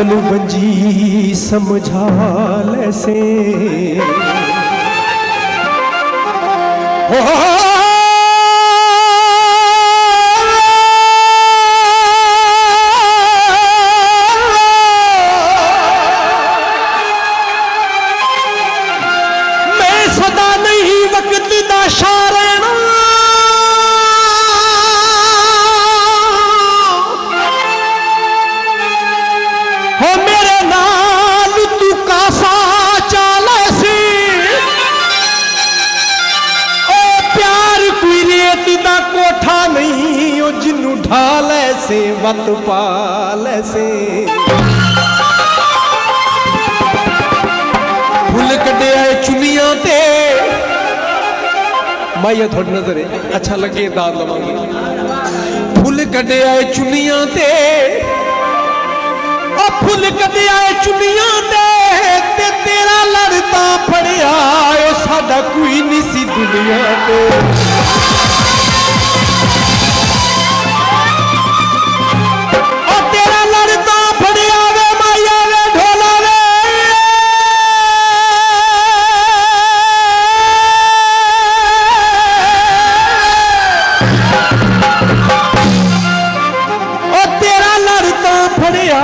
मैनू गंजी समझा लैसे मैं सदा नहीं वक्त दा शारना हो मेरे नाल तू कासा चाल सी ओ प्यार कोई रेत दा कोठा नहीं ओ जिन्नू ढाल से वत पाल से फुल कड्डे आए चुनियां ते माइया थोड़ी नजर है अच्छा लगे दाद लवांगी फुल कड्डे आए चुनियां ते फुल कदे आए चुनियां ते तेरा लड़ता फड़िया साडा कोई नहीं सी दुनिया ते तेरा लड़ता फड़िया वे माया वे ढोला वे तेरा लड़ता फड़िया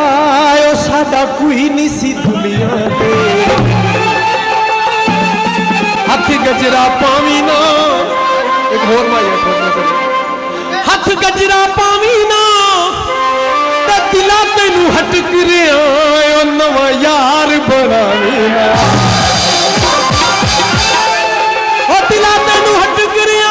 साडा कोई नहीं सी दुनिया पे हथ गजरा पावी ना एक होर माया हथ गजरा पावी ना ते दिला तेनू हटक रहा नवा यार बनावी ना दिला तेनू हटक रहा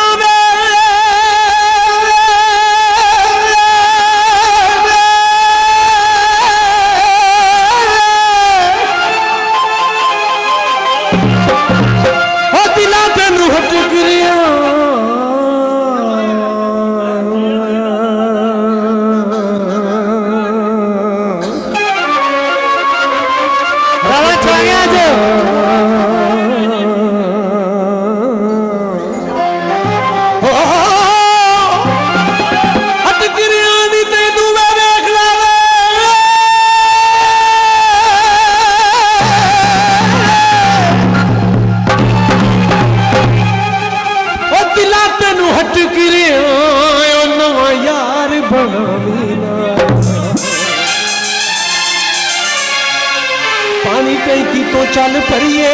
पानी टैंकी तो चल भरीए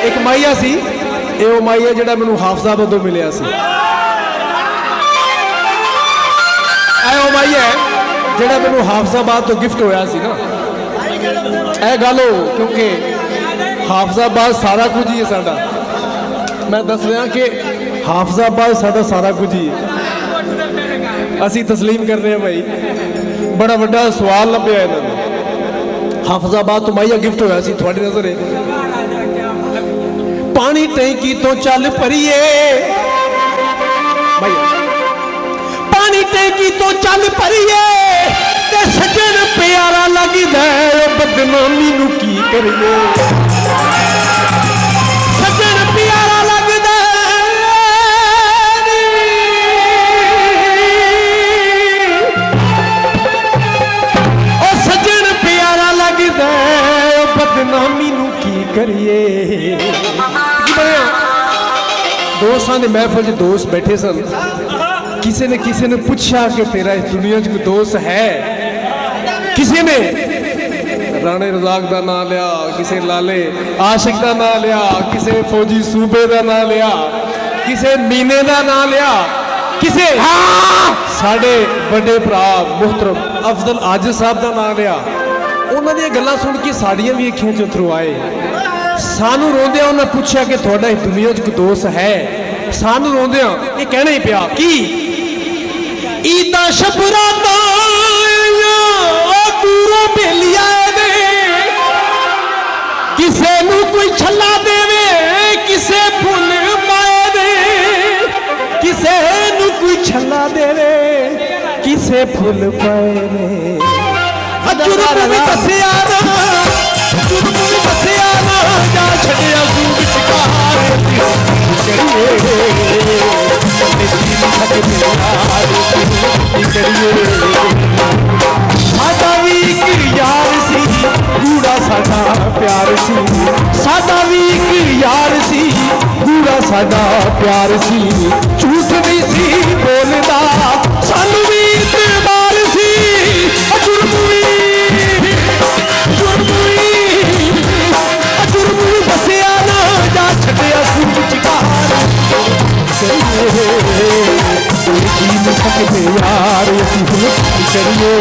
एक माइया सी वो माइया जिहड़ा मैनू हाफजाबाद तो मिलिया सी वो माइया जिहड़ा मैनू हाफजाबाद तो गिफ्ट होया सी ना ए गल हो क्योंकि हाफजाबाद सारा कुछ ही है साडा मैं दस रहा कि हाफजाबाद साडा सारा कुछ ही है असी तस्लीम कर रहे हैं भाई बड़ा वड्डा सवाल लभ्या इन्होंने हाफजाबाद तो माइया गिफ्ट होया सी थोड़ी नजर है पानी टैंकी तो चल भरीए पानी टैंकी तो चल भरीए ते सजन प्यारा लगदा बदनामी नू की करिए सजन प्यारा लगदा बदनामी नू की करिए दोस्तां दी महफिल च दोस्त बैठे सन किसी ने पूछा कि तेरा इस दुनिया च कोई दोस्त है किसी ने राणे रजाक दा नाम लिया किसी लाले आशिक दा नाम लिया किसी फौजी सूबे दा नाम लिया किसी मीने दा नाम लिया किसी साडे बड़े भरा मुहतरम अफजल आजिज साहब दा नाम लिया उन्होंने ये गल्लां सुन के साड़ियां भी अखियां च अथरू आए सानू रोंदियां उन्हें पूछा कि थोड़ा इस दुनिया च कोई दोस्त है सानू रोंदियां ये कहना ही पिया कि ईदा शबराता दूरों बेलिया किसे नू कोई छला देवे किसे फुल पाए दे किसे नू कोई छला देवे किसे फुल पाए दे जुर्म भी दसिया ना जा छड़िया सूट शिकार साडा भी एक यार साडा प्यार सी, झूठ नहीं सी बोलदा, सानू भी इतबार सी। जुर्म भी बसिया ना जा छड्डिया सूरज कार। करिए कोई जी नहीं सकते यार असीं हुण की करिए।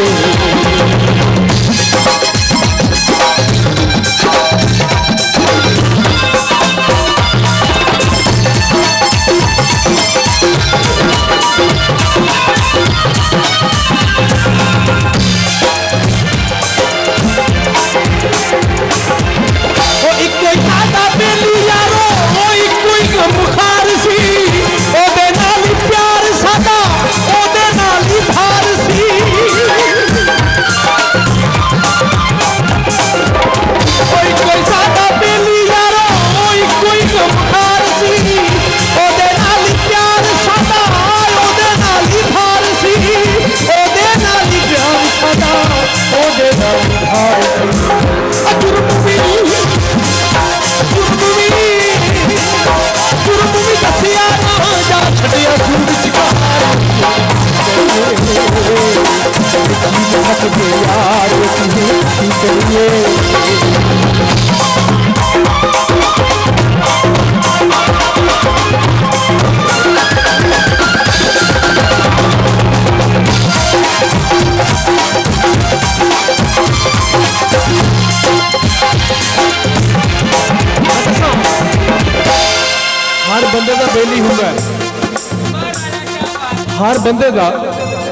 हर बंदे का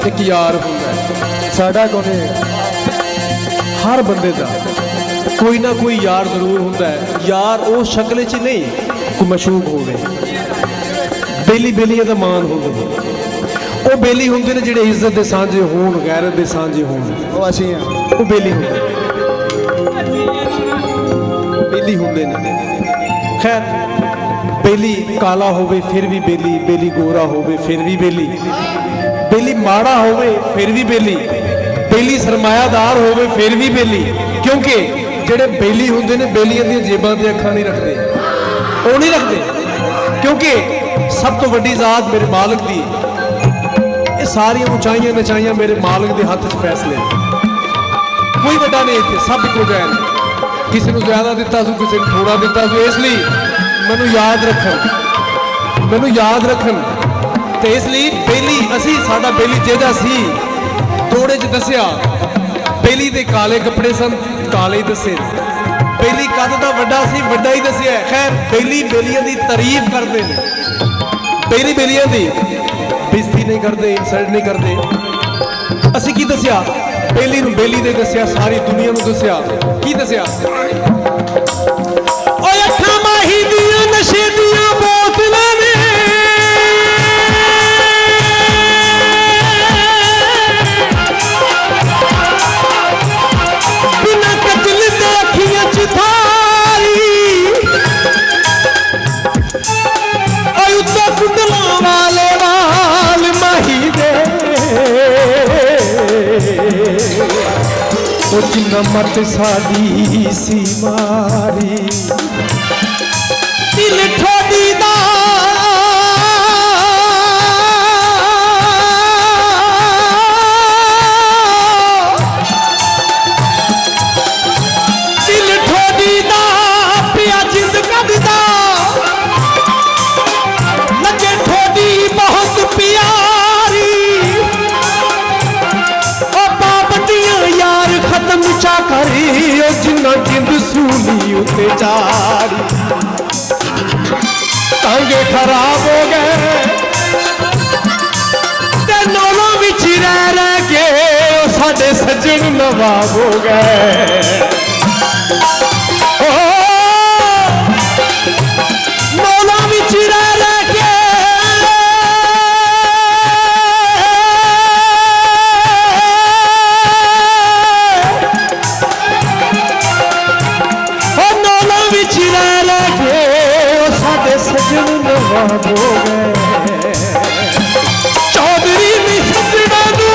एक यार होंदा है, साडा कोने हर बंदे का कोई ना कोई यार जरूर होंदा है। यार वो शक्ल च नहीं कोई मशहूक होवे, बेली बेलियां दा मान होवे, वो बेली होंदे ने जिहड़े इज्जत दे सांझे होण, गैरत दे सांझे होण, वो असीं हां, वो बेली होंदे, बेली होंदे ने। खैर बेली काला होवे फिर भी बेली, बेली गोरा होवे फिर भी बेली, बेली माड़ा होवे फिर भी बेली, बेली सरमायादार होवे फिर भी बेली। क्योंकि जेड़े बेली होंदे ने बेलियां दी जेबां ते अखां नहीं रखते, वो नहीं रखते, क्योंकि सब तो वड्डी जात मेरे मालिक दी, ये सारियां ऊंचाइयां नचाइयां मेरे मालिक दे हत्थ च फैसले। कोई वड्डा नहीं इत्थे, सब इक्को जिहा ने, किसी नूं ज़्यादा दिता सू, किसी नूं थोड़ा दिता सू। इसलिए मैनू याद रखन ते इसलिए बेली असी साडा बेली जेदा सी थोड़े च दसिया, बेली दे काले कपड़े सन, काले ही दसे, बेली कद दा वड्डा सी, वड्डा ही दसिया। खैर बेली बेलियां दी तारीफ करते हैं, बेली बेलियां दी बेइज्जती नहीं करते, इंसल्ट नहीं करते। असी की दसिया बेली नूं, बेली दे दसिया, सारी दुनिया नूं दसिया। की दसिया? नशे दियां बोतलां ने बिना कतल दे अखियां च थारी, उत्ते कुंडलां वाले वाल माही दे, ओ जिन्ना मत साडी सी मारी, दिल ठोडी दा दिल ठोडी दा पिया जिंद कददा, लगे ठोडी बहुत प्यारी, ओ पाबंदियां यार खत्म चा करी, ओ जिन्ना जिंद सूली उते चारी। टांगे खराब हो गए ते नौलों विच रह के साडे सज्जन नवाब हो गए। नौलों विच रह के नौलों विच रह के साडे सज्जन नवाब हो गए। चौधरी नी सजना नू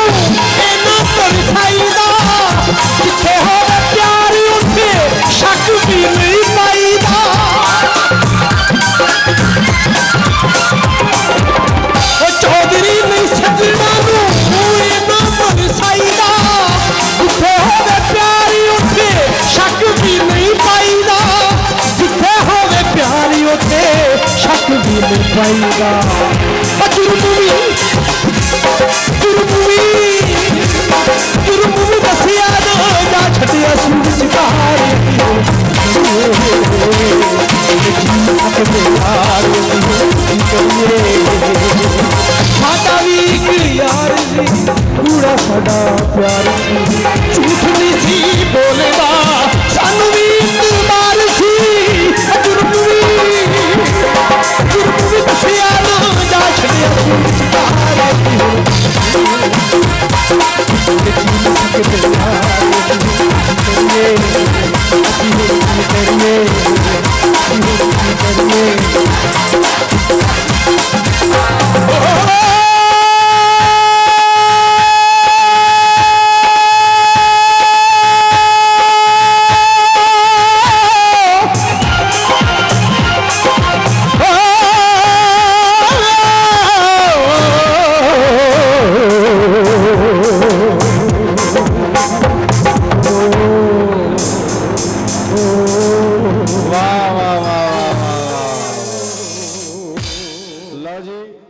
इना तरसाईदा, जिथे होवे प्यार उत्थे शक भी नहीं पाईदा। में पाएगा जुर्म बस याद जा छटिया सूरज कहार साडा भी एक यार पूरा साडा प्यार झूठ नहीं सी बोलेगा सानू भी इतबार सी जुर्म भी बस याद जा छटिया सूरज कहार लो जी